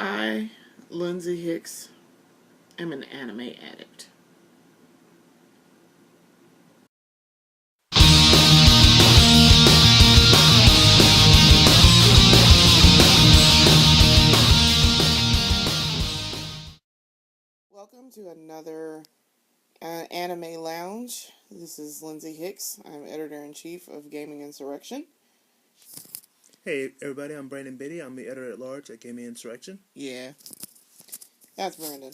I, Lindsay Hicks, am an anime addict. Welcome to another Anime Lounge. This is Lindsay Hicks. I'm editor-in-chief of Gaming Insurrection. Hey everybody, I'm Brandon Biddy. I'm the editor-at-large at Gaming Insurrection. Yeah, that's Brandon.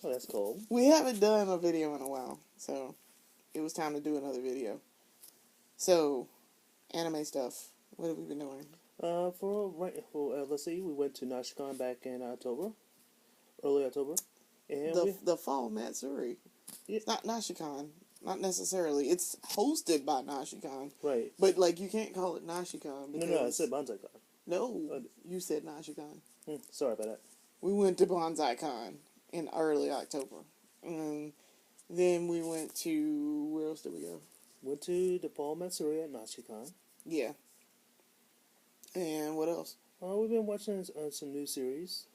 Oh, that's cool. We haven't done a video in a while, so it was time to do another video. So, anime stuff. What have we been doing? Let's see, we went to Nashicon back in early October. And The Fall Matsuri. Yeah. It's not Nashicon. Not necessarily. It's hosted by Nashicon. Right. But, you can't call it Nashicon. Because... No, I said Banzaicon. No, you said Nashicon. Sorry about that. We went to Banzaicon in early October. And then we went to... Where else did we go? Went to the Fall Matsuri at Nashicon. Yeah. And what else? We've been watching some new series.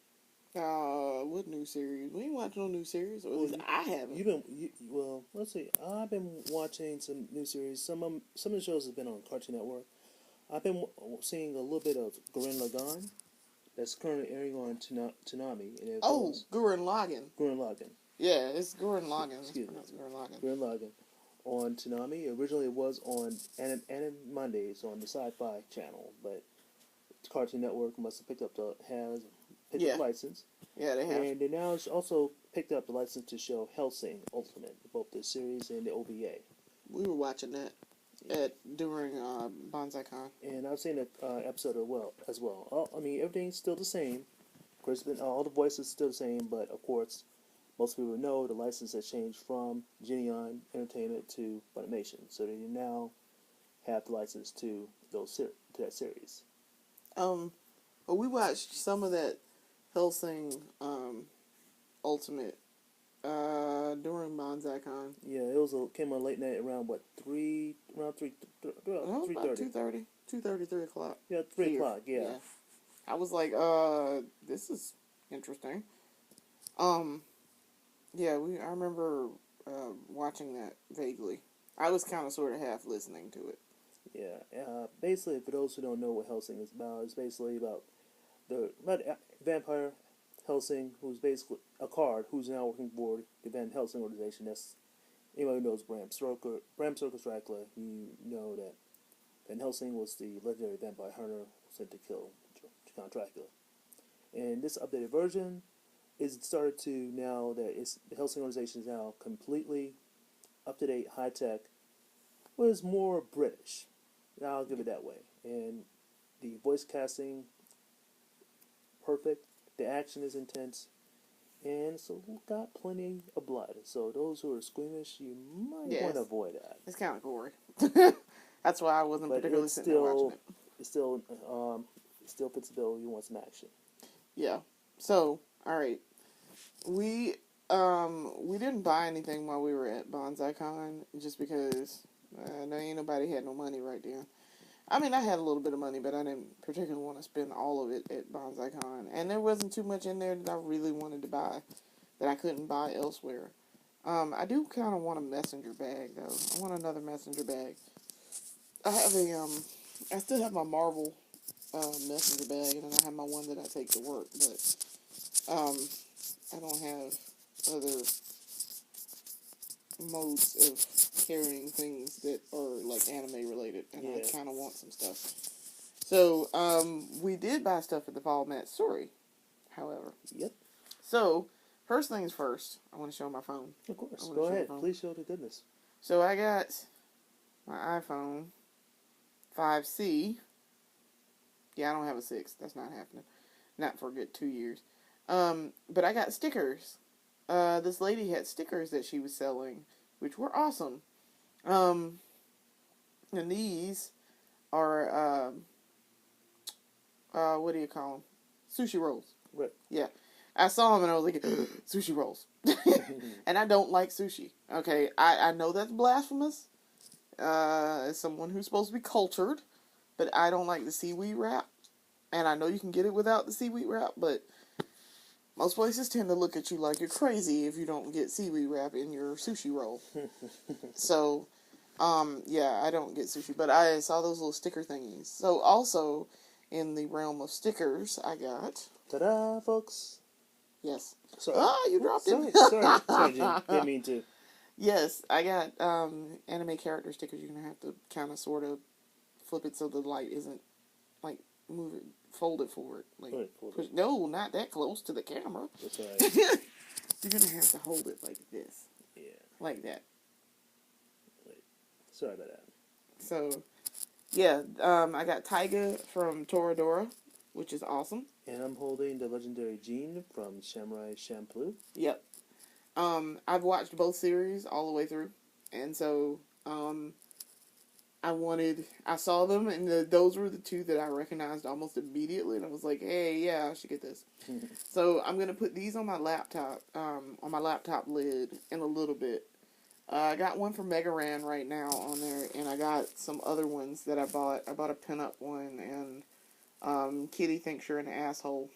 What new series? We ain't watching no new series. Or at least I haven't. Let's see. I've been watching some new series. Some of the shows have been on Cartoon Network. I've been seeing a little bit of Gurren Lagann. That's currently airing on Toonami. Gurren Lagann. Gurren Lagann. Yeah, it's Gurren Lagann. Excuse me. Gurren Lagann. Gurren Lagann. On Toonami. Originally it was on Anime Mondays on the Sci-Fi channel, but Cartoon Network must have picked up the license. Yeah, they have. And they now also picked up the license to show Hellsing Ultimate, both the series and the OVA. We were watching that during Banzaicon. And I've seen an episode as well. Everything's still the same. Of course, all the voices still the same, but of course, most people know the license has changed from Geneon Entertainment to Funimation, so they now have the license to that series. Well, we watched some of that Hellsing Ultimate during Banzaicon. Yeah, it came on late night around 3:30. 2:30, 3 o'clock. Yeah, 3 o'clock. Yeah. I was like, this is interesting. Yeah, I remember watching that vaguely. I was kind of sort of half listening to it. Yeah. Basically, for those who don't know what Hellsing is about, it's basically about the vampire Hellsing, who's basically a card who's now working for the Van Helsing organization. That's anybody who knows Bram Stoker's Dracula. You know that Van Helsing was the legendary vampire hunter sent to kill Count Dracula. And this updated version is started to now that the Helsing organization is now completely up to date, high tech. Was more British. I'll give it that way. And the voice casting, perfect. The action is intense. And so got plenty of blood. So those who are squeamish, you might want to avoid that. It's kind of gory. That's why I wasn't particularly sitting there watching it. It still fits the bill. You want some action. Yeah. So, alright. We didn't buy anything while we were at Banzaicon just because ain't nobody had no money right then. I mean, I had a little bit of money, but I didn't particularly want to spend all of it at Banzaicon. And there wasn't too much in there that I really wanted to buy that I couldn't buy elsewhere. I do kind of want a messenger bag, though. I want another messenger bag. I still have my Marvel messenger bag, and then I have my one that I take to work, but I don't have other modes of carrying things that are anime related, and I kind of want some stuff. So we did buy stuff at the Fall Matsuri, however. Yep. So first things first, I want to show my phone. Of course. Go ahead. Please show the goodness. So I got my iPhone 5C. Yeah, I don't have a 6. That's not happening. Not for a good 2 years. But I got stickers. This lady had stickers that she was selling, which were awesome. And these are, what do you call them? Sushi rolls. Right. Yeah. I saw them and I was like, sushi rolls. And I don't like sushi. Okay, I know that's blasphemous. As someone who's supposed to be cultured, but I don't like the seaweed wrap. And I know you can get it without the seaweed wrap, but most places tend to look at you like you're crazy if you don't get seaweed wrap in your sushi roll. So, yeah, I don't get sushi, but I saw those little sticker thingies. So, also, in the realm of stickers, I got... Ta-da, folks. Yes. Sorry. Ah, you dropped it. Sorry, Jim. Didn't mean to. Yes, I got anime character stickers. You're going to have to kind of sort of flip it so the light isn't, like, move it, fold it forward. Like, push, no, not that close to the camera. That's right. You're going to have to hold it like this. Yeah. Like that. Wait. Sorry about that. So, yeah, I got Taiga from Toradora, which is awesome. And I'm holding the legendary Jean from Samurai Champloo. Yep. I've watched both series all the way through, and so I saw them, and those were the two that I recognized almost immediately, and I was like, hey, yeah, I should get this. So I'm gonna put these on my laptop lid in a little bit. I got one for Megaran right now on there, and I got some other ones that I bought. I bought a pinup one, and Kitty thinks you're an asshole,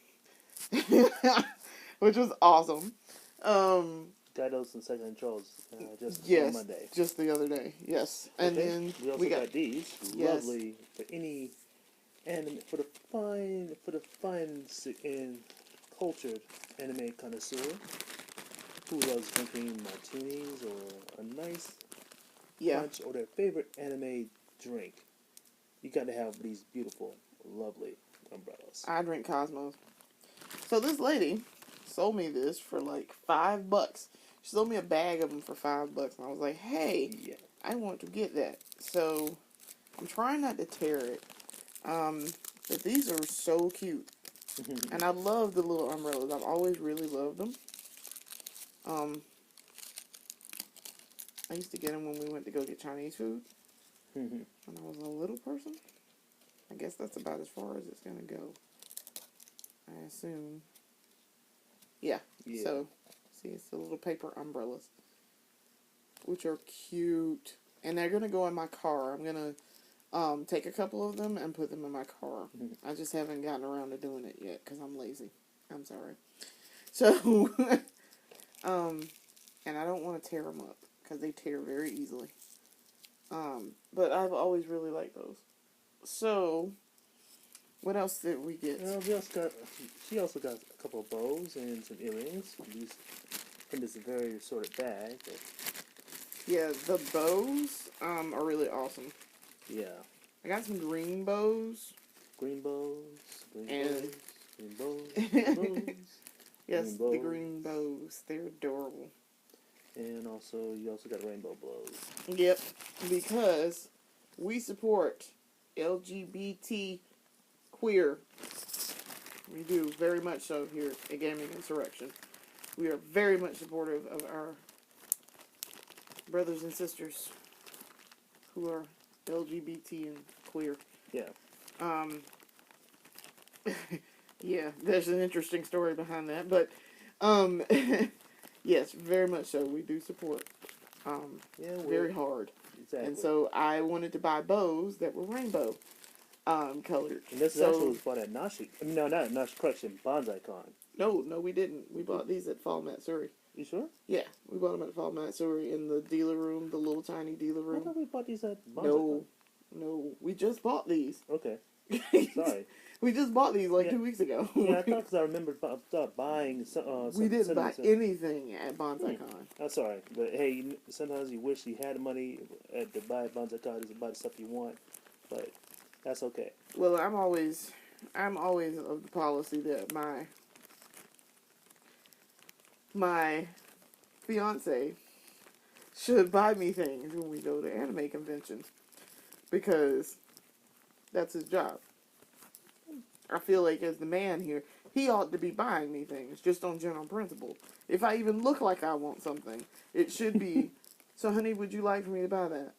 which was awesome. Got those in second Charles just yes, on Monday. Just the other day. Yes, and okay. then we also got these. Yes. Lovely for any anime, for the fine and cultured anime connoisseur who loves drinking martinis or a nice punch or their favorite anime drink. You got to have these beautiful, lovely umbrellas. I drink Cosmos. So this lady sold me this for like $5. She sold me a bag of them for $5, and I was like, hey, yeah. I want to get that. So I'm trying not to tear it. But these are so cute. And I love the little umbrellas. I've always really loved them. I used to get them when we went to go get Chinese food. When I was a little person. I guess that's about as far as it's going to go. I assume. Yeah. So, see, it's the little paper umbrellas. Which are cute. And they're going to go in my car. I'm going to take a couple of them and put them in my car. I just haven't gotten around to doing it yet because I'm lazy. I'm sorry. So, and I don't want to tear them up because they tear very easily. But I've always really liked those. So, what else did we get? Well, she also got a couple of bows and some earrings in this very assorted bag. But yeah, the bows are really awesome. Yeah. I got some green bows. Green bows. Yes, the green bows. They're adorable. And you also got rainbow bows. Yep, because we support LGBT queer. We do, very much so here at Gaming Insurrection. We are very much supportive of our brothers and sisters who are LGBT and queer. Yeah. Yeah, there's an interesting story behind that, but yes, very much so. We do support very hard. Exactly. And so I wanted to buy bows that were rainbow colored. And this actually was bought at Nashi. I mean, no, not at Nashi, correction, Banzaicon. No, we didn't. We bought these at Fall Matsuri. You sure? Yeah, we bought them at Fall Matsuri in the dealer room, the little tiny dealer room. I thought we bought these at Banzaicon. No, we just bought these. Okay. Sorry. We just bought these 2 weeks ago. Yeah, I thought because I remember buying some. We didn't buy anything at Banzaicon. I'm sorry, but hey, sometimes you wish you had the money to buy at Banzaicon to buy the stuff you want, but that's okay. Well, I'm always of the policy that my fiance should buy me things when we go to anime conventions because that's his job. I feel like as the man here, he ought to be buying me things just on general principle. If I even look like I want something, it should be, so honey, would you like for me to buy that?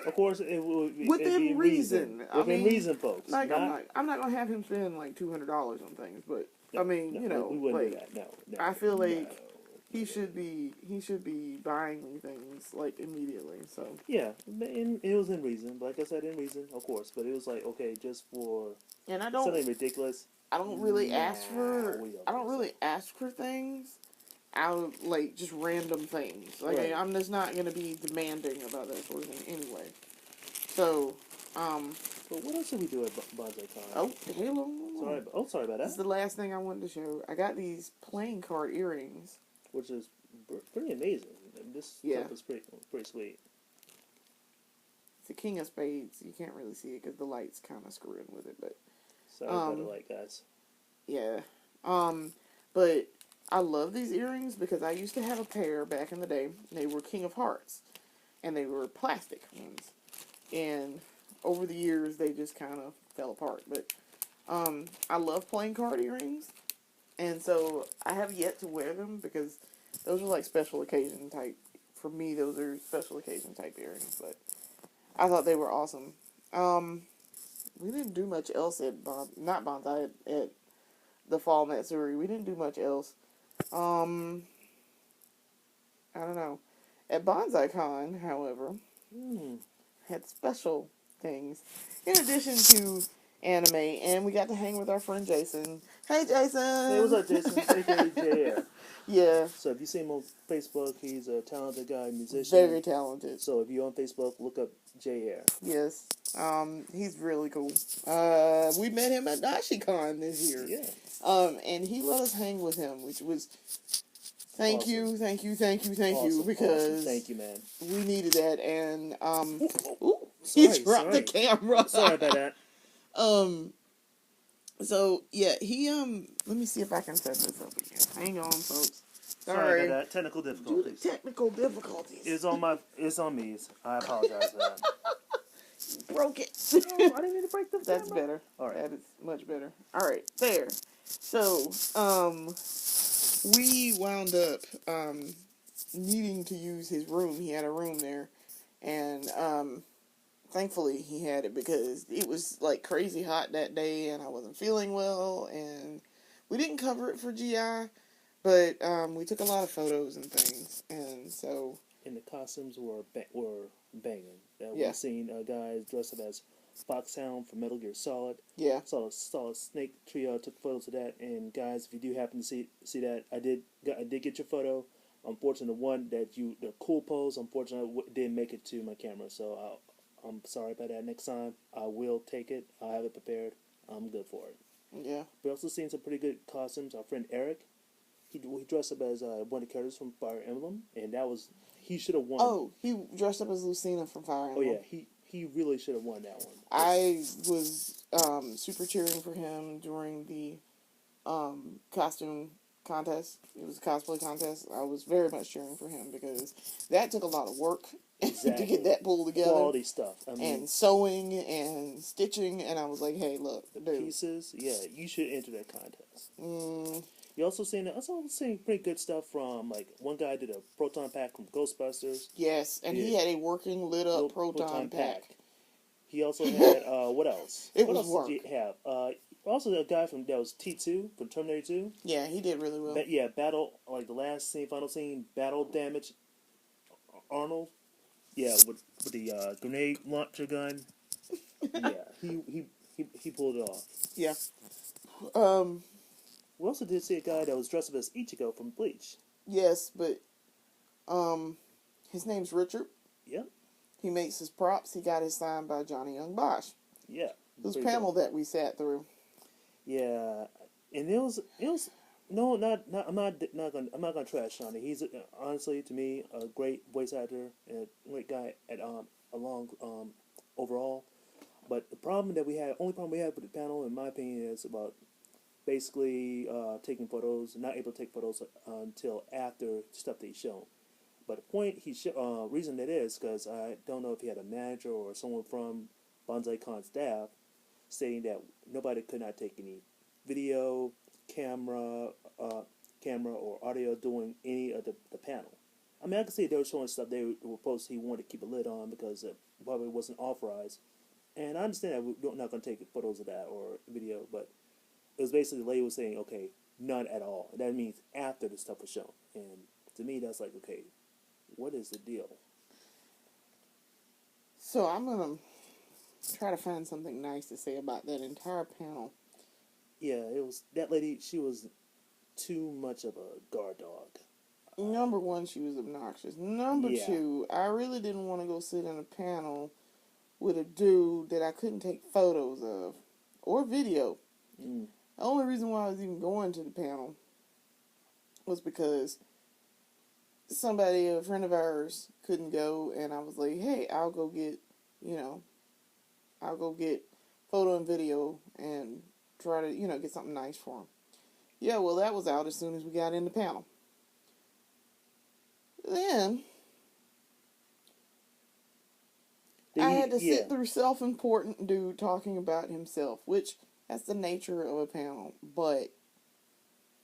Of course, it will within reason. Within reason, folks. Like, I'm not gonna have him spend like $200 on things, but no, I mean, no, we wouldn't like, do that. No, I feel like he should be buying me things like immediately. So Yeah, and it was in reason. Like I said, in reason, of course. But it was like, okay, just for and something ridiculous. I don't really Nah, we don't I don't think so. really ask for things out of like just random things. Like Right. I'm just not gonna be demanding about that sort of thing anyway. So But what else did we do at Banzaicon? oh Halo. Sorry about This is that. the last thing I wanted to show. I got these playing card earrings. Which is pretty amazing. This Yeah. stuff is pretty sweet. It's the King of Spades. You can't really see it because the light's kind of screwing with it, but Sorry about the light, guys. yeah. But I love these earrings because I used to have a pair back in the day. They were King of Hearts, and they were plastic ones. And over the years, they just kind of fell apart. But I love playing card earrings, and so I have yet to wear them because those are like special occasion type. For me, those are special occasion type earrings. But I thought they were awesome. We didn't do much else at not Bonsai at the Fall Matsuri. We didn't do much else. I don't know. At Banzaicon, however, had special things in addition to anime, and we got to hang with our friend Jason. Hey, Jason. Hey, what's up, Jason? AKA JR. Yeah. So if you see him on Facebook, he's a talented guy, musician. Very talented. So if you're on Facebook, look up JR. Yes. He's really cool. We met him at Dashicon this year. Yeah. And he let us hang with him, which was thank Awesome. you, Awesome. because Thank you, man. we needed that, and Sorry, he dropped the camera. Sorry about that. So yeah, he let me see if I can set this up again. Hang on, folks. Sorry about that. Technical Due to difficulties. technical difficulties. It's on me. I apologize for that. Broke it. No, I didn't mean to break the That's camera. better. All right. That is much better. All right, there. So, we wound up needing to use his room. He had a room there, and thankfully he had it because it was like crazy hot that day, and I wasn't feeling well, and we didn't cover it for GI, but we took a lot of photos and things, and so. And the costumes were banging. Yeah. We've seen guys dressed up as Foxhound from Metal Gear Solid. Yeah. Saw a Snake trio, took photos of that. And guys, if you do happen to see that, I did get your photo. Unfortunately, the one that the cool pose, unfortunately, didn't make it to my camera. So I'm sorry about that. Next time, I will take it. I have it prepared. I'm good for it. Yeah. We also seen some pretty good costumes. Our friend Eric, he dressed up as one of the characters from Fire Emblem, and he should have won. Oh, he dressed up as Lucina from Fire Emblem. Oh yeah, he really should have won that one. I was super cheering for him during the costume contest. It was a cosplay contest. I was very much cheering for him because that took a lot of work Exactly. to get that pulled together. Quality stuff. I mean, and sewing and stitching, and I was like, hey, look, the dude. pieces, yeah, you should enter that contest. Mm, You also seen pretty good stuff from, like, one guy did a proton pack from Ghostbusters. yes, and he Yeah. had a working lit up proton pack. He also had what else? It what was else work. Did he have? Also the guy that was T2 from Terminator 2. Yeah, he did really well. Battle, like the last scene, final scene, battle damage. Arnold, yeah, with the grenade launcher gun. Yeah, he pulled it off. Yeah. We also did see a guy that was dressed up as Ichigo from Bleach. Yes, but his name's Richard. Yep. He makes his props. He got his signed by Johnny Young Bosch. Yeah. Whose panel that we sat through. Yeah, and it was no, not I'm not gonna trash Johnny. He's honestly, to me, a great voice actor and a great guy at along overall. But the only problem we had with the panel, in my opinion, is about basically taking photos, not able to take photos until after stuff that he's shown. But the point reason that is because I don't know if he had a manager or someone from Banzaicon staff saying that nobody could not take any video, camera, or audio during any of the panel. I mean, I can see they were showing stuff they were supposed he wanted to keep a lid on because it probably wasn't authorized. And I understand that we're not going to take photos of that or video, but it was basically the lady was saying, okay, none at all. That means after the stuff was shown. And to me, that's like, okay, what is the deal? So I'm gonna try to find something nice to say about that entire panel. Yeah, it was that lady. She was too much of a guard dog. Number one, she was obnoxious. Number Yeah. two, I really didn't want to go sit in a panel with a dude that I couldn't take photos of or video. Mm. The only reason why I was even going to the panel was because somebody, a friend of ours, couldn't go, and I was like, hey, I'll go get photo and video and try to, get something nice for him. Yeah, well, that was out as soon as we got in the panel. Then I had to sit through self-important dude talking about himself, which that's the nature of a panel, but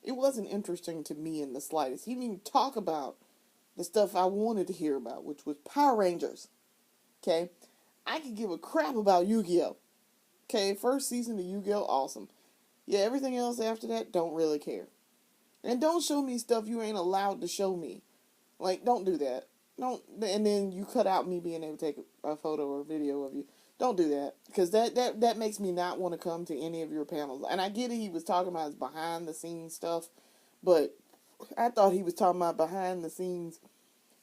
it wasn't interesting to me in the slightest. He didn't even talk about the stuff I wanted to hear about, which was Power Rangers. Okay? I could give a crap about Yu-Gi-Oh! Okay, first season of Yu-Gi-Oh! Awesome. Yeah, everything else after that, don't really care. And don't show me stuff you ain't allowed to show me. Like, don't do that. Don't, and then you cut out me being able to take a photo or video of you. Don't do that, because that makes me not want to come to any of your panels. And I get it, he was talking about his behind the scenes stuff, but I thought he was talking about behind the scenes.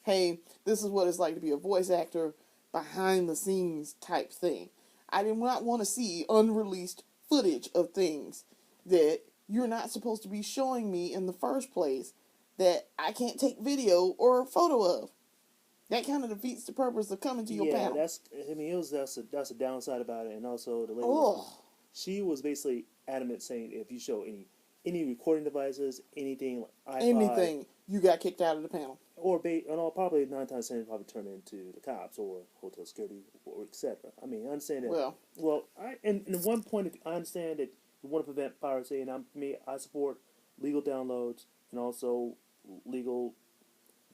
Hey, this is what it's like to be a voice actor, behind the scenes type thing. I did not want to see unreleased footage of things that you're not supposed to be showing me in the first place, that I can't take video or a photo of. That kind of defeats the purpose of coming to your panel. That's a downside about it, and also the lady, she was basically adamant saying if you show any recording devices, anything like iPod, anything, you got kicked out of the panel. And I'll probably 9 times 10 probably turn into the cops or hotel security or etc. I mean, I understand that. And one point, I understand that you want to prevent piracy, and I support legal downloads and also legal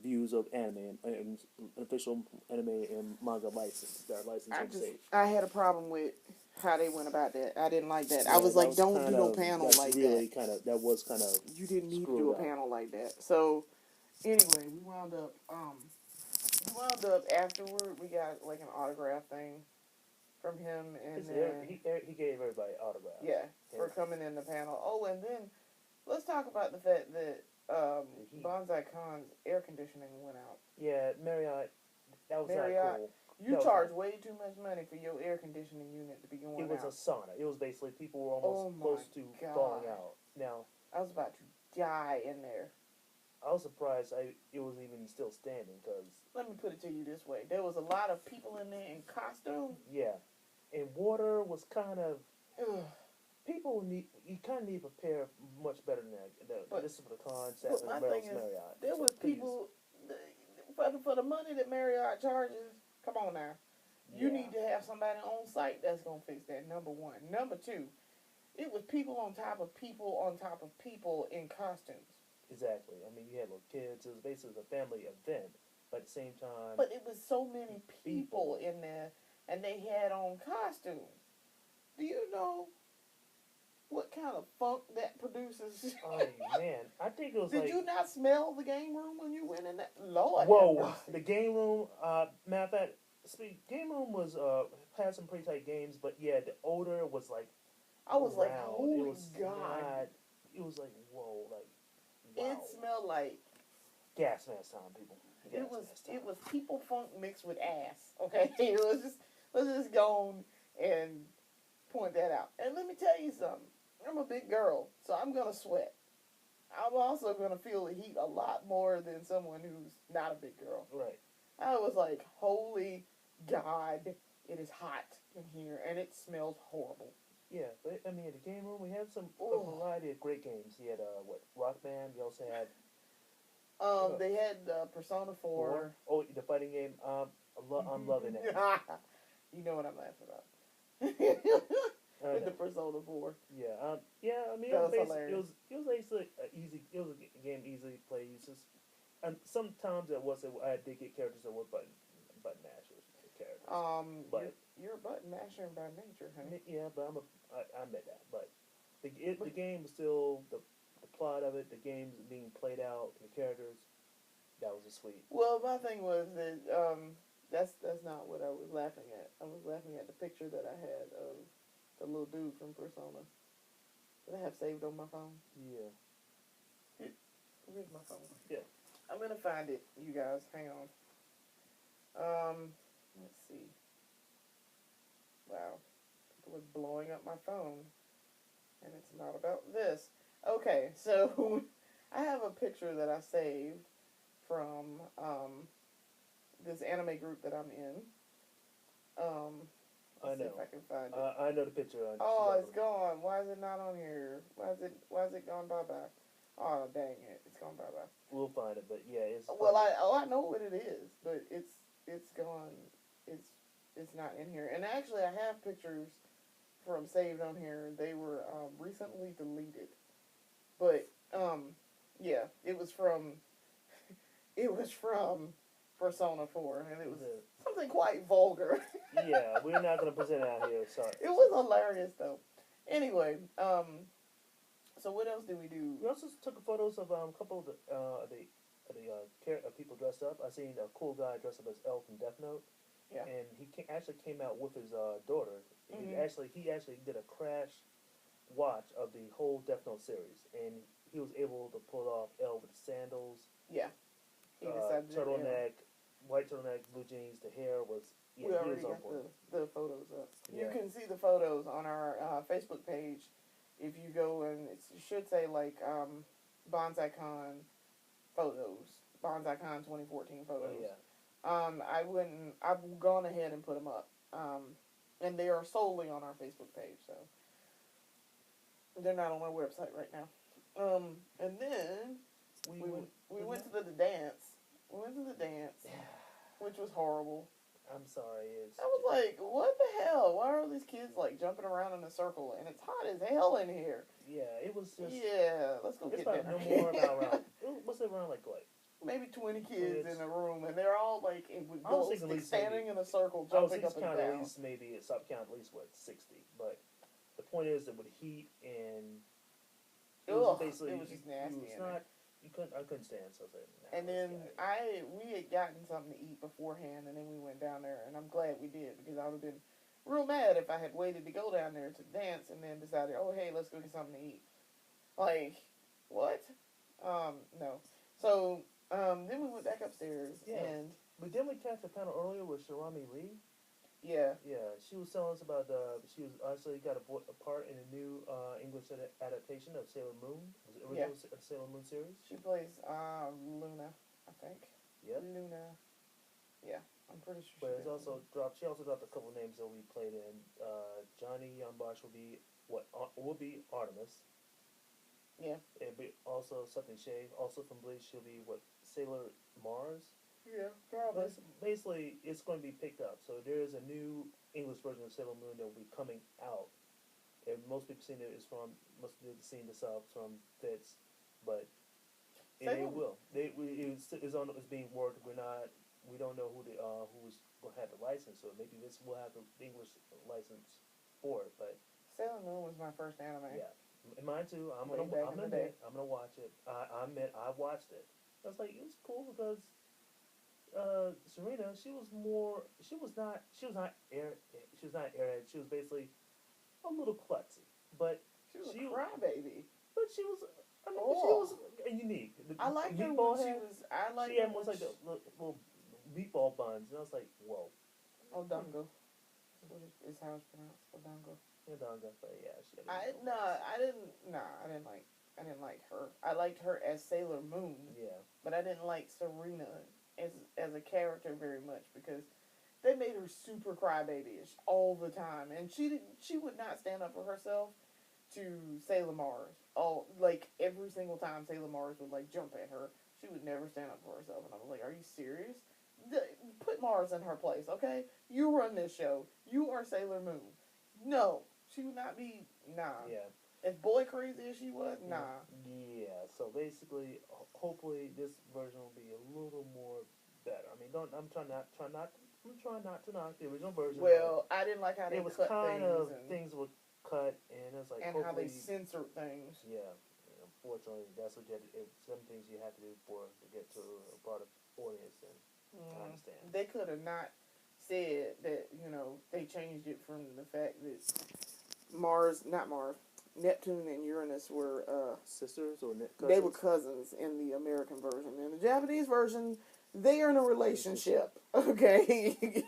views of anime and official anime and manga license that are licensed and safe. I had a problem with how they went about that. I didn't like that. I was like, don't do no panel like that. That was kind of you didn't need to do a panel like that. So anyway, we wound up afterward. We got like an autograph thing from him, and then he gave everybody autographs. Yeah, for coming in the panel. Oh, and then let's talk about the fact that Banzaicon's air conditioning went out. Yeah, Marriott. That was not cool. You charge way too much money for your air conditioning unit to be going out. It was a sauna. It was basically people were almost close to falling out. Now I was about to die in there. I was surprised it was even still standing, because... Let me put it to you this way. There was a lot of people in there in costume. Yeah. And water was kind of... You kind of need to prepare much better than that. This is the concept of Marriott. There was people... For the money that Marriott charges, come on now. You need to have somebody on site that's going to fix that, number one. Number two, it was people on top of people on top of people in costumes. Exactly. I mean, you had little kids. It was basically a family event, but at the same time... But it was so many people in there, and they had on costumes. Do you know what kind of funk that produces? Oh, man. I think it was Did you not smell the game room when you went in there? Lord. Whoa. The game room, matter of fact, game room was, had some pretty tight games, but yeah, the odor was like... I was like, holy God. It was like, whoa, like... Wow. It smelled like gas mask time, people. It was people funk mixed with ass. Okay, let's just go on and point that out. And let me tell you something. I'm a big girl, so I'm gonna sweat. I'm also gonna feel the heat a lot more than someone who's not a big girl. Right. I was like, holy God, it is hot in here, and it smells horrible. Yeah, but I mean, at the game room, we had a variety of great games. You had Rock Band. You also had they had Persona 4. Oh, the fighting game. I'm loving it. You know what I'm laughing about. The Persona 4. Yeah. I mean, that was hilarious. It was basically easy. It was a game easily played. And sometimes I did get characters that were button mashers characters. But you're a button masher by nature, honey. Yeah, but I admit that. But the game was still the plot of it, the games being played out, the characters. That was a sweet. Well, my thing was that that's not what I was laughing at. I was laughing at the picture that I had of the little dude from Persona that I have saved on my phone. Yeah. Where's my phone? Yeah. I'm gonna find it, you guys. Hang on. Let's see. Wow, people are blowing up my phone, and it's not about this. Okay, so I have a picture that I saved from this anime group that I'm in. I Let's see know. if I can find it. I know the picture. Oh, it's gone. Why is it not on here? Why is it gone bye bye? Oh, dang it! It's gone bye bye. We'll find it, but yeah, it's. Well, I know what it is, but it's gone. It's not in here. And actually, I have pictures from saved on here. They were recently deleted, but yeah, it was from Persona 4, and it was something quite vulgar. Yeah, we're not gonna present it out here. Sorry. It was hilarious though. Anyway, so what else did we do? We also took photos of a couple of the people dressed up. I seen a cool guy dressed up as L from Death Note. Yeah. And he actually came out with his daughter. Mm-hmm. He actually did a crash watch of the whole Death Note series, and he was able to pull off L with the sandals. Yeah. He decided turtleneck, white turtleneck, blue jeans. The hair was. Yeah, we already he was got the photos up. Yeah. You can see the photos on our Facebook page. If you go and it should say like Banzaicon photos, Banzaicon 2014 photos. Oh, yeah. I've gone ahead and put them up. And they are solely on our Facebook page, so they're not on our website right now. And then we went to the dance. We went to the dance, which was horrible. I'm sorry. I was like, what the hell? Why are these kids like jumping around in a circle? And it's hot as hell in here. Yeah, it was just. Yeah, let's go get dinner. No more about around. What's it around like? Maybe 20 kids in a room, and they're all like standing in a circle, I was jumping up and count down. at least maybe at sub count at least 60. But the point is that with heat and it was just nasty. I couldn't stand so. And then we had gotten something to eat beforehand, and then we went down there, and I'm glad we did because I would have been real mad if I had waited to go down there to dance and then decided, oh hey, let's go get something to eat. Like what? No. So. Then we went back upstairs, and... But didn't we catch a panel earlier with Shirami Lee? Yeah. Yeah, she was telling us about, she was actually got a part in a new English adaptation of Sailor Moon, the original Sailor Moon series. She plays Luna, I think. Yep. Luna. Yeah, I'm pretty sure but she also dropped a couple of names that we played in. Johnny Yambosh will be Artemis. Yeah. It'll be also something Shay, also from Bleach. She'll be Sailor Mars. Yeah, probably. Basically, it's going to be picked up. So there is a new English version of Sailor Moon that will be coming out. And most people seen it is must have seen this out from Fitz, but it will. It's being worked. We don't know who's going to have the license. So maybe this will have the English license for it. But Sailor Moon was my first anime. Yeah. Mine too. I'm gonna watch it. I watched it. I was like, it was cool because Serena, she was not airhead. She was basically a little klutzy, but she was a crybaby. But she was. I mean, she was unique. I liked her when she was. I liked her. She had like the little meatball buns, and I was like, whoa. Odongo. Is how it's pronounced. Odongo. But yeah, I didn't like her. I liked her as Sailor Moon. Yeah. But I didn't like Serena as a character very much because they made her super crybaby-ish all the time, and she would not stand up for herself to Sailor Mars. Oh, like every single time Sailor Mars would like jump at her, she would never stand up for herself, and I was like, "Are you serious? Put Mars in her place, okay? You run this show. You are Sailor Moon. No." She would not be, nah. Yeah. As boy crazy as she was, nah. Yeah, so basically, hopefully this version will be a little more better. I mean, I'm trying not to knock the original version. Well, I didn't like how they cut things were cut, and it was like, and how they censored things. Yeah. unfortunately, that's what you have to, some things you have to do to get to a broader audience. And I understand. They could have not said that, they changed it from the fact that not Mars, Neptune and Uranus were sisters or cousins? They were cousins in the American version. In the Japanese version, they are in a relationship. Okay,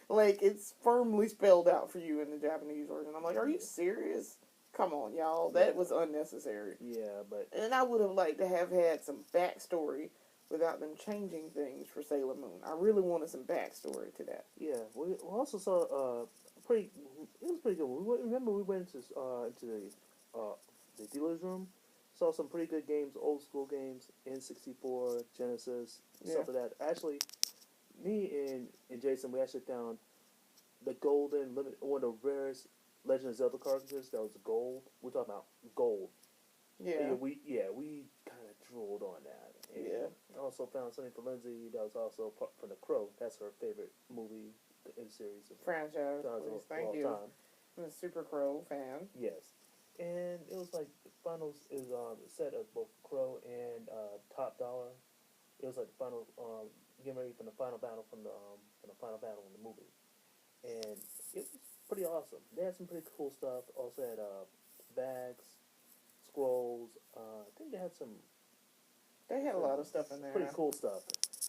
like it's firmly spelled out for you in the Japanese version. I'm like, are you serious? Come on, y'all. That was unnecessary. Yeah, but and I would have liked to have had some backstory without them changing things for Sailor Moon. I really wanted some backstory to that. Yeah, we also saw pretty. It was pretty good. Remember we went into the dealer's room, saw some pretty good games, old school games, N64, Genesis, stuff like that. Actually, me and Jason, we actually found the golden one of the rarest Legend of Zelda cartridges that was gold. We're talking about gold. Yeah. We kind of drooled on that. And also found something for Lindsay that was also from The Crow. That's her favorite movie in series of franchise. Thank you. Time. I'm a Super Crow fan. Yes, and it was like the finals is a set of both Crow and Top Dollar. It was like the final, getting ready for the final battle from the final battle in the movie, and it was pretty awesome. They had some pretty cool stuff. Also had bags, scrolls. I think they had some. They had a lot of stuff in there. Pretty cool stuff.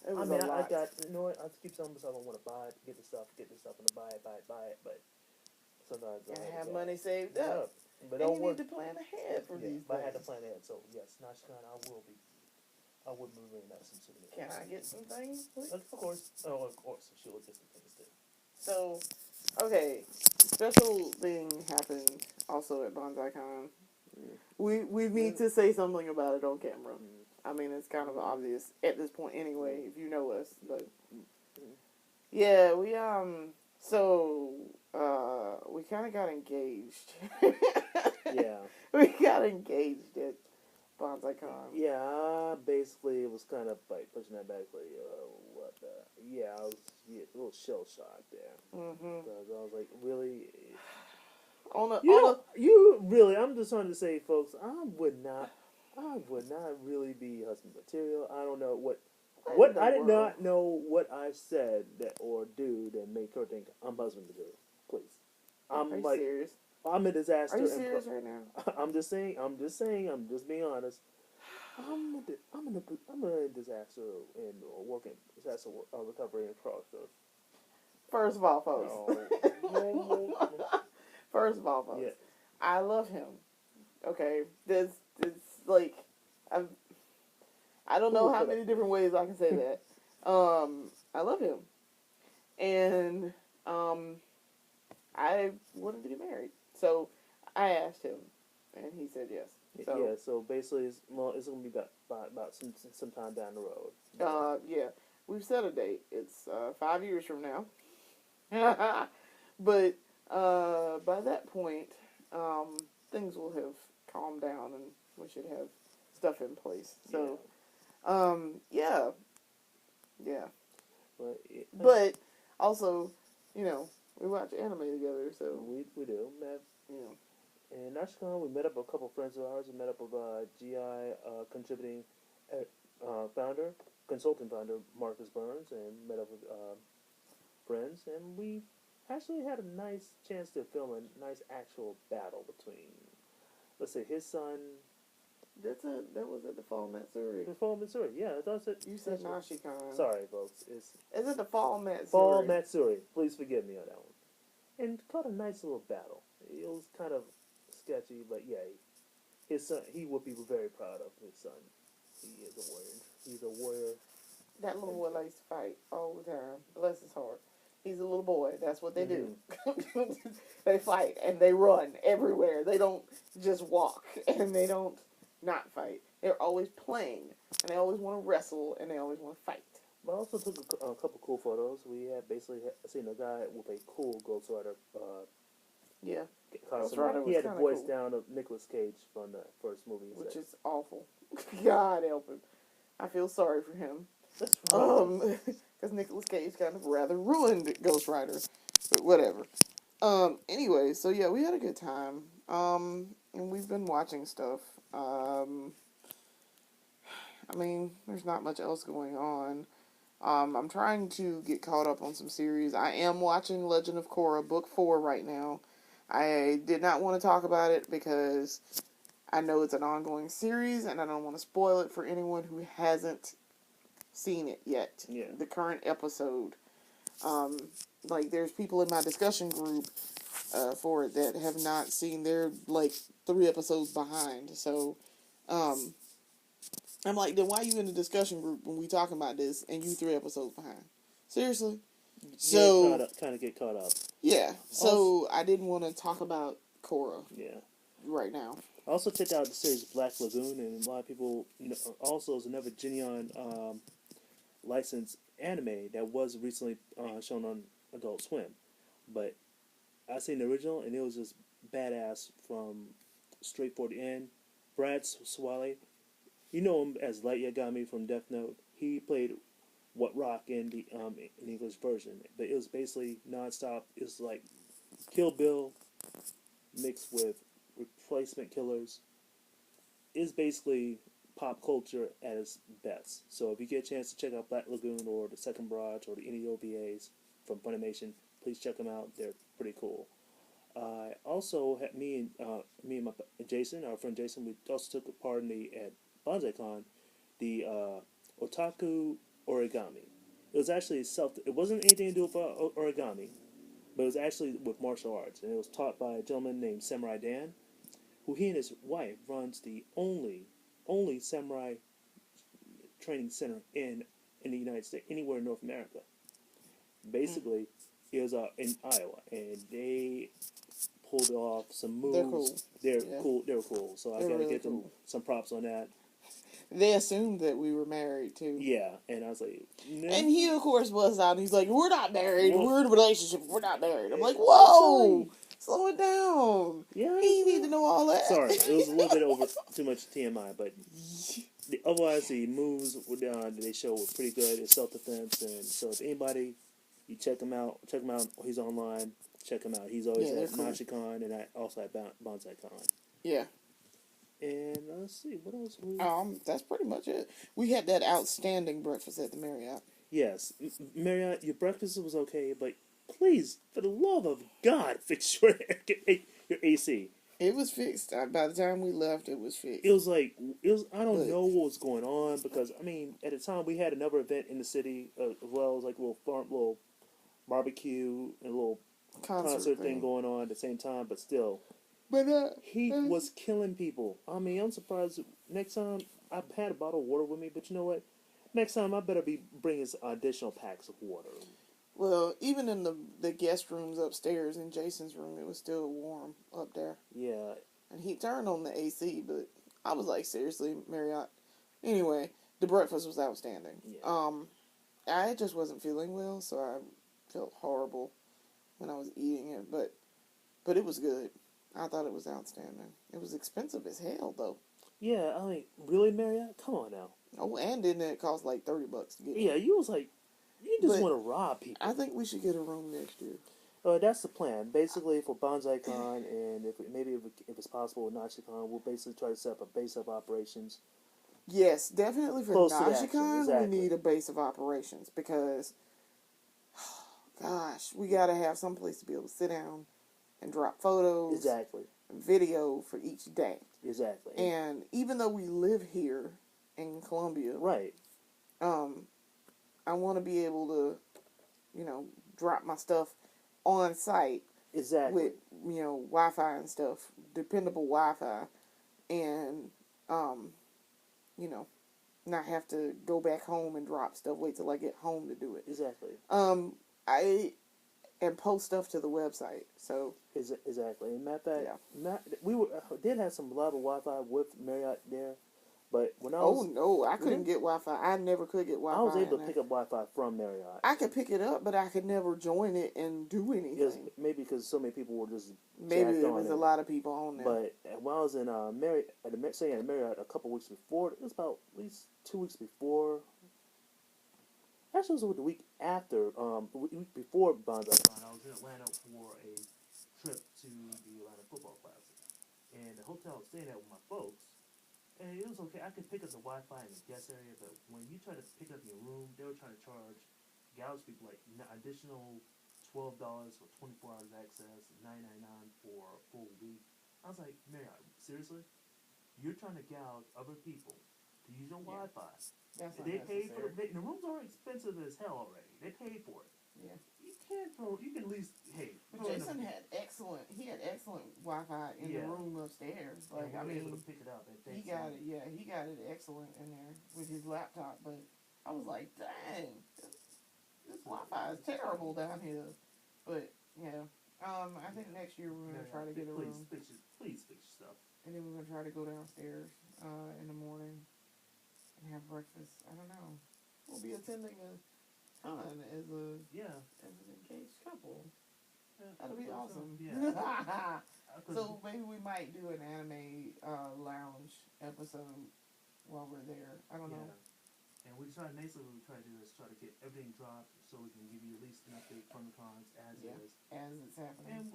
It was a lot. I got, I keep telling myself I want to buy it, get this stuff, and buy it, but sometimes I have money saved up. But and you need to plan ahead for these things. I had to plan ahead, so yes, Nashkan, I would move in that some souvenirs. Can I get some things, please? Of course. Oh, of course. She will get some things too. So, okay, special thing happened also at Banzaicon. We need to say something about it on camera. I mean, it's kind of obvious at this point anyway, if you know us. But yeah, we kind of got engaged. Yeah, we got engaged at Banzaicon. Yeah, basically it was kind of like pushing that back, like what the? Yeah, I was a little shell shocked there because I was like, really. You really? I'm just trying to say, folks, I would not really be husband material. I don't know what I did not know what I said that or do that made her think I'm husband material. Please, Are you serious? I'm a disaster. Are you serious right now? I'm just saying. I'm just being honest. I'm a disaster in working disaster recovery and crossroads. First of all, folks. First of all, folks. Yeah. I love him. Okay, there's like I don't know how many different ways I can say that. I love him, and I wanted to get married, so I asked him, and he said yes. So, yeah, so basically, it's going to be about some time down the road. Yeah, we've set a date. It's 5 years from now, but by that point, things will have calmed down, and we should have stuff in place. So, yeah. But also, we watch anime together, so we do. And Nashcon, we met up with a couple of friends of ours. We met up with GI contributing consulting founder Marcus Burns, and met up with friends, and we actually had a nice chance to film a nice actual battle between, let's say, his son. That was at the Fall Matsuri. The Fall Matsuri, yeah. You said Nashicon. Sorry, folks. Is it the Fall Matsuri? Fall Matsuri. Please forgive me on that one. And caught a nice little battle. It was kind of sketchy, but yeah, his son. He would be very proud of his son. He is a warrior. He's a warrior. That little boy likes to fight all the time. Bless his heart. He's a little boy. That's what they do. They fight and they run everywhere. They don't just walk, and they don't not fight. They're always playing, and they always want to wrestle, and they always want to fight. But I also took a couple cool photos. We had basically seen a guy with a cool Ghost Rider. Yeah. Ghost Rider. He had the voice down of Nicolas Cage from the first movie. Which is awful. God help him. I feel sorry for him. That's right. Because Nicolas Cage kind of rather ruined Ghost Rider. But whatever. Anyway, so yeah, we had a good time. And we've been watching stuff. I mean, there's not much else going on. I'm trying to get caught up on some series. I am watching Legend of Korra Book 4 right now. I did not want to talk about it because I know it's an ongoing series and I don't want to spoil it for anyone who hasn't seen it yet. Yeah. The current episode. Um, like, there's people in my discussion group for it that have not seen. They're like 3 episodes behind. So, I'm like, then why are you in the discussion group when we talking about this and you 3 episodes behind? Seriously? So, kind of get caught up. yeah. So, I didn't want to talk about Korra right now. I also checked out the series Black Lagoon, and a lot of people also is another Geneon licensed anime that was recently shown on Adult Swim. But I seen the original, and it was just badass from straight for the end. Brad Swale, you know him as Light Yagami from Death Note. He played What Rock in the in English version, but it was basically nonstop. It was like Kill Bill mixed with replacement killers. It's basically pop culture at its best. So if you get a chance to check out Black Lagoon or The Second Barrage or any OVAs from Funimation, please check them out. They're pretty cool. I also had me and my Jason, our friend Jason, we also took part in at Banzaicon, the otaku origami. It was actually it wasn't anything to do with origami, but it was actually with martial arts, and it was taught by a gentleman named Samurai Dan, who he and his wife runs the only samurai training center in the United States, anywhere in North America. Basically, it was in Iowa, and they pulled off some moves. They're cool. They were cool. So I gotta really give them some props on that. They assumed that we were married too. Yeah, and I was like, no. And he of course buzzed out. And he's like, "We're not married. We're in a relationship. We're not married." I'm like, "Whoa, slow it down. Yeah, he need to know all that." Sorry, it was a little bit over too much TMI, but otherwise the moves that they show were pretty good. It's self-defense, and so if anybody, you check him out. He's online. Check him out. He's always at Nashicon, and also at Banzaicon. Yeah. And let's see, what else? That's pretty much it. We had that outstanding breakfast at the Marriott. Yes, Marriott, your breakfast was okay, but please, for the love of God, fix your AC. It was fixed. By the time we left, it was fixed. It was I don't know what was going on, because, I mean, at the time, we had another event in the city, as well as, like, a little barbecue, and a little concert thing going on at the same time, but still. But he was killing people. I mean, I'm surprised. Next time, I've had a bottle of water with me, but you know what? Next time, I better be bringing additional packs of water. Well, even in the guest rooms upstairs in Jason's room, it was still warm up there. Yeah. And he turned on the AC, but I was like, seriously, Marriott. Anyway, the breakfast was outstanding. Yeah. I just wasn't feeling well, so I felt horrible when I was eating it, but it was good. I thought it was outstanding. It was expensive as hell, though. Yeah, I mean, really, Marriott? Come on now. Oh, and didn't it cost like $30 to get? Yeah, you was like, you just want to rob people. I think we should get a room next year. That's the plan. Basically, for Banzaicon, and if it's possible with Nashicon, we'll basically try to set up a base of operations. Yes, definitely for Nashicon, exactly. We need a base of operations because, gosh, we got to have some place to be able to sit down and drop photos. Exactly. Video for each day. Exactly. And even though we live here in Columbia, right. I want to be able to, drop my stuff on site. Exactly. With, Wi-Fi and stuff, dependable Wi-Fi, and, not have to go back home and drop stuff, wait till I get home to do it. Exactly. And post stuff to the website, so. Exactly. And matter of fact, we did have some reliable Wi-Fi with Marriott there, but when I was... Oh, no, I couldn't get Wi-Fi. I never could get Wi-Fi. I was able to pick up Wi-Fi from Marriott. I could pick it up, but I could never join it and do anything. Maybe because so many people were just maybe there was a lot of people on there. But when I was in Marriott a couple weeks before, it was about at least 2 weeks before. Actually, it was the week after, the week before Banzaicon. I was in Atlanta for a trip to the Atlanta Football Classic. And the hotel I was staying at with my folks, And it was okay. I could pick up the Wi-Fi in the guest area, but when you try to pick up your room, they were trying to charge Galaxy people like additional $12 for 24 hours access, $9.99 for a full week. I was like, Marriott, seriously? You're trying to gouge other people to use your Yeah. Wi-Fi. That's not They paid for necessary. the rooms are expensive as hell already. They paid for it. Yeah. You can't throw. You can at least But Jason had excellent. He had excellent Wi-Fi in the room upstairs. Like I mean, able to pick it up. And he got it. Yeah, he got it excellent in there with his laptop. But I was like, dang, this Wi-Fi is terrible down here. But yeah, I think next year we're gonna try to get a room. Please fix your stuff. And then we're gonna try to go downstairs in the morning and have breakfast. I don't know. We'll be attending a con as an engaged couple. Yeah, That'll be awesome. Yeah. So maybe we might do an anime lounge episode while we're there. I don't know. And we try basically what we try to do is try to get everything dropped so we can give you at least an update from the cons as is. As it's happening. And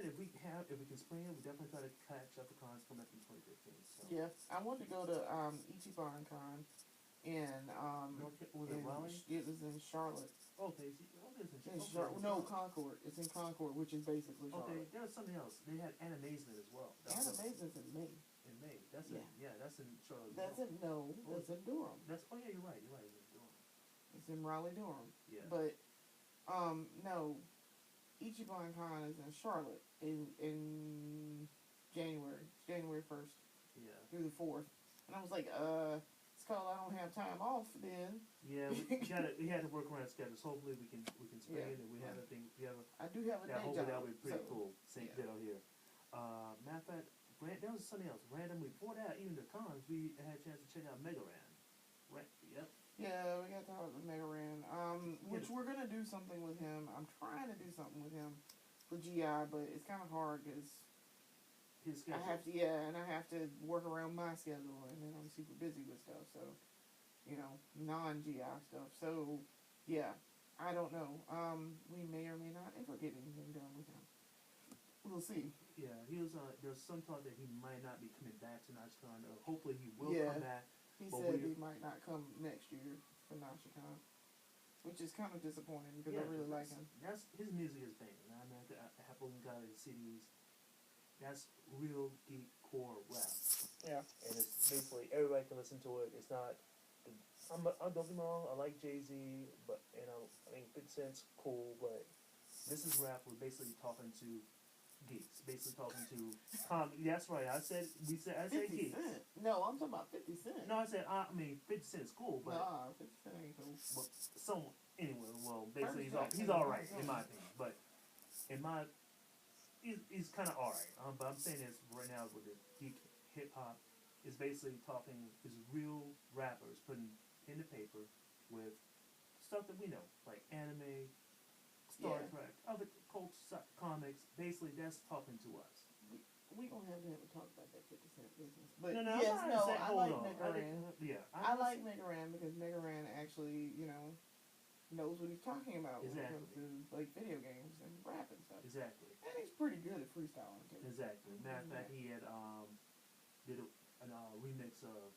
if we can spring it, we definitely try to catch up the cons coming up in 2015. So. Yeah, I wanted to go to Ichiban Con in was it Raleigh? It was in Charlotte. Okay, No, Concord. It's in Concord, which is basically Charlotte. Okay, there was something else. They had Animazement as well. Animazement's in May. In May. That's in Charlotte. That's in Durham. You're right. It's in Durham. It's in Raleigh, Durham. Yeah. But no, Ichiban Con is in Charlotte in January 1st. Yeah. Through the 4th. And I was like, it's called I don't have time off then. Yeah, we had to work around schedules. Hopefully we can spring it and we have a thing. I do have a day hopefully job. that'll be pretty cool. Same ditto here. Matter of fact, there was something else. Randomly before that, even the cons, we had a chance to check out Megaran. Yep. Yeah, we got to talk with Megaran. Which we're gonna do something with him. I'm trying to do something with him for GI, but it's kind of hard because his schedule. I have to work around my schedule, and then I'm super busy with stuff. So, non-GI stuff. So, yeah, I don't know. We may or may not ever get anything done with him. We'll see. Yeah, he was. There's some talk that he might not be coming back to Nachicon. Hopefully, he will come back. He said he might not come next year for Nachicon, which is kind of disappointing because I really like him. That's his music is banging. I mean, I happily got his CDs. That's real geek core rap. Yeah, and it's basically everybody can listen to it. It's not. Don't get me wrong. I like Jay-Z, but I mean, 50 Cent's cool, but this is rap. We're basically talking to geeks, basically talking to that's right. I said geeks. No, I'm talking about 50 Cent. No, I said 50 Cent is cool, but 50 Cent ain't cool. Well, anyway, basically he's all right in my opinion, but he's kind of all right. But I'm saying this right now with the geek hip hop is basically talking is real rappers putting pen to paper with stuff that we know like anime, Star Trek, other cult comics. Basically, that's talking to us. We gonna have to talk about that 50 Cent business. But I like Megaran. I like Megaran because Megaran actually, knows what he's talking about when it comes to like video games and rap and stuff. Exactly. And he's pretty good at freestyling too. Exactly. Matter of fact, he had did a remix of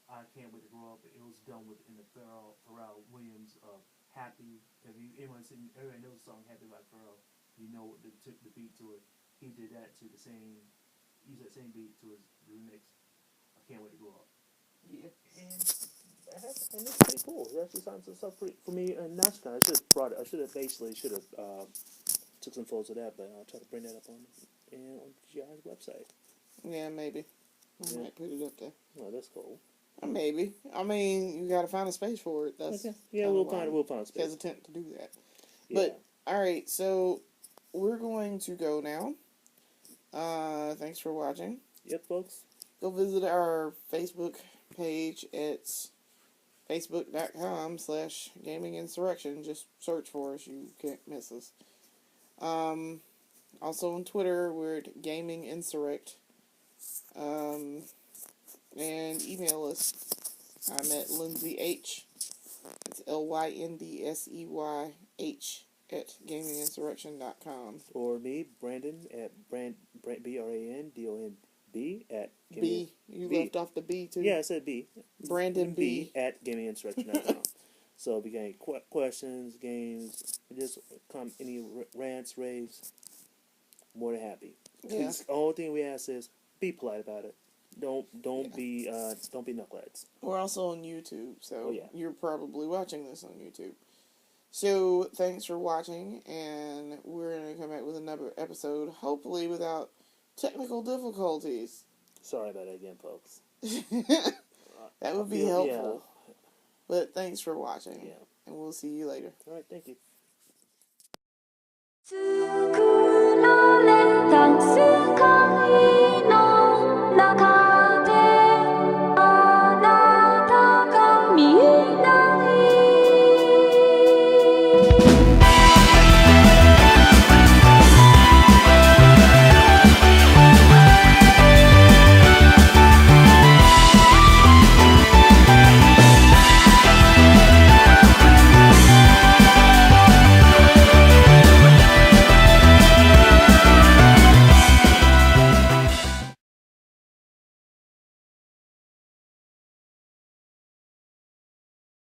I Can't Wait to Grow Up. It was done with in the Pharrell Williams of Happy. Everybody knows the song Happy by Pharrell. You know the beat to it. He did that to use that same beat to his remix. I Can't Wait to Grow Up. Yeah. And it's pretty cool. It actually sounds pretty for me. And that's kind of, I should have took some photos of that, but I'll try to bring that up on GI's website. Yeah, maybe. I might put it up there. Oh, that's cool. Maybe. I mean, you gotta find a space for it. That's we'll find a space. Hesitant to do that. Yeah. But all right, so we're going to go now. Thanks for watching. Yep, folks. Go visit our Facebook page. It's facebook.com/gaminginsurrection. Just search for us. You can't miss us. Also on Twitter, we're at gaminginsurrect. And email us. I'm at Lindsay H. It's LYNDSEYH @gaminginsurrection.com. Or me, Brandon at BrandondonBrand B at B. You B. left off the B too. Yeah, I said B. Brandon B. at gaminginstruction.com. So if you got any questions, games, just any rants, raves, more than happy. Yeah. The only thing we ask is be polite about it. Don't be knuckleheads. We're also on YouTube, so yeah. you're probably watching this on YouTube. So thanks for watching, and we're gonna come back with another episode, hopefully without technical difficulties. Sorry about it again, folks. That would be helpful. Yeah. But thanks for watching. Yeah. And we'll see you later. All right, thank you. 作られた世界の中